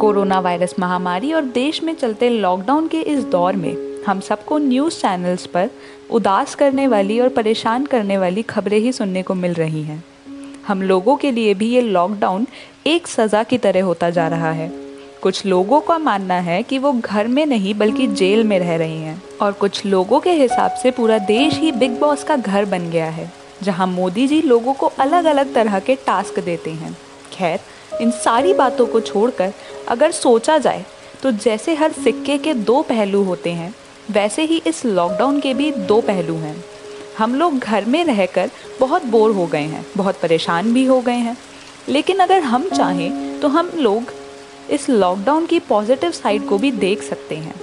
Corona virus महामारी और देश में चलते लॉकडाउन के इस दौर में हम सबको न्यूज़ चैनल्स पर उदास करने वाली और परेशान करने वाली खबरें ही सुनने को मिल रही हैं। हम लोगों के लिए भी ये लॉकडाउन एक सज़ा की तरह होता जा रहा है। कुछ लोगों का मानना है कि वो घर में नहीं बल्कि जेल में रह रहे हैं, और कुछ लोगों के हिसाब से पूरा देश ही बिग बॉस का घर बन गया है, जहां मोदी जी लोगों को अलग अलग तरह के टास्क देते हैं। खैर, इन सारी बातों को छोड़कर अगर सोचा जाए तो जैसे हर सिक्के के दो पहलू होते हैं, वैसे ही इस लॉकडाउन के भी दो पहलू हैं। हम लोग घर में रहकर बहुत बोर हो गए हैं, बहुत परेशान भी हो गए हैं, लेकिन अगर हम चाहें तो हम लोग इस लॉकडाउन की पॉजिटिव साइड को भी देख सकते हैं।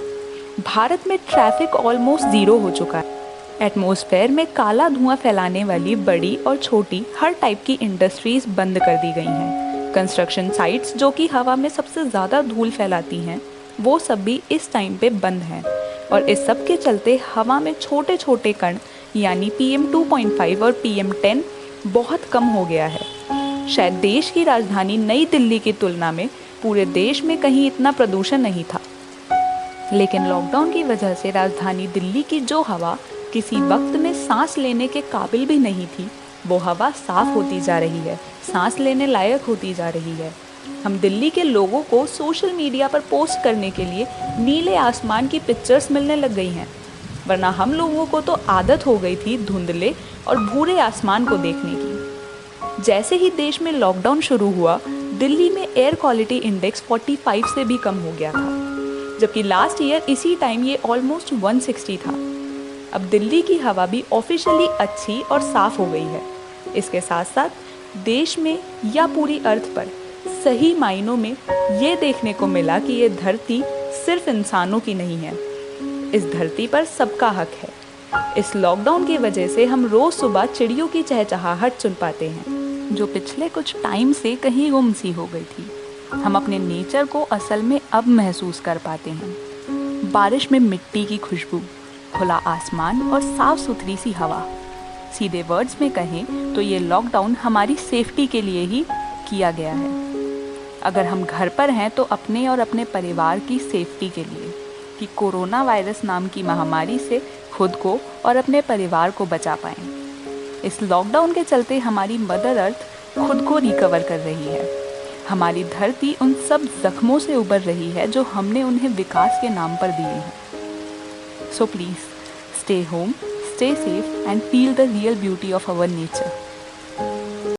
भारत में ट्रैफिक ऑलमोस्ट ज़ीरो हो चुका है। एटमॉस्फेयर में काला धुआं फैलाने वाली बड़ी और छोटी हर टाइप की इंडस्ट्रीज बंद कर दी गई हैं। कंस्ट्रक्शन साइट्स जो कि हवा में सबसे ज़्यादा धूल फैलाती हैं, वो सब भी इस टाइम पे बंद हैं, और इस सब के चलते हवा में छोटे छोटे कण यानी PM 2.5 और PM 10 बहुत कम हो गया है। शायद देश की राजधानी नई दिल्ली की तुलना में पूरे देश में कहीं इतना प्रदूषण नहीं था, लेकिन लॉकडाउन की वजह से राजधानी दिल्ली की जो हवा किसी वक्त में सांस लेने के काबिल भी नहीं थी, वो हवा साफ होती जा रही है, सांस लेने लायक होती जा रही है। हम दिल्ली के लोगों को सोशल मीडिया पर पोस्ट करने के लिए नीले आसमान की पिक्चर्स मिलने लग गई हैं, वरना हम लोगों को तो आदत हो गई थी धुंधले और भूरे आसमान को देखने की। जैसे ही देश में लॉकडाउन शुरू हुआ, दिल्ली में एयर क्वालिटी इंडेक्स 45 से भी कम हो गया था, जबकि लास्ट ईयर इसी टाइम ये ऑलमोस्ट 160 था। अब दिल्ली की हवा भी ऑफिशियली अच्छी और साफ हो गई है। इसके साथ साथ देश में या पूरी अर्थ पर सही मायनों में ये देखने को मिला कि ये धरती सिर्फ इंसानों की नहीं है, इस धरती पर सबका हक है। इस लॉकडाउन की वजह से हम रोज़ सुबह चिड़ियों की चहचहाहट सुन पाते हैं, जो पिछले कुछ टाइम से कहीं गुम सी हो गई थी। हम अपने नेचर को असल में अब महसूस कर पाते हैं। बारिश में मिट्टी की खुशबू, खुला आसमान और साफ सुथरी सी हवा। सीधे वर्ड्स में कहें तो ये लॉकडाउन हमारी सेफ्टी के लिए ही किया गया है। अगर हम घर पर हैं तो अपने और अपने परिवार की सेफ्टी के लिए, कि कोरोना वायरस नाम की महामारी से खुद को और अपने परिवार को बचा पाएं। इस लॉकडाउन के चलते हमारी मदर अर्थ खुद को रिकवर कर रही है। हमारी धरती उन सब जख्मों से उबर रही है जो हमने उन्हें विकास के नाम पर दिए हैं। So please, stay home, stay safe and feel the real beauty of our nature.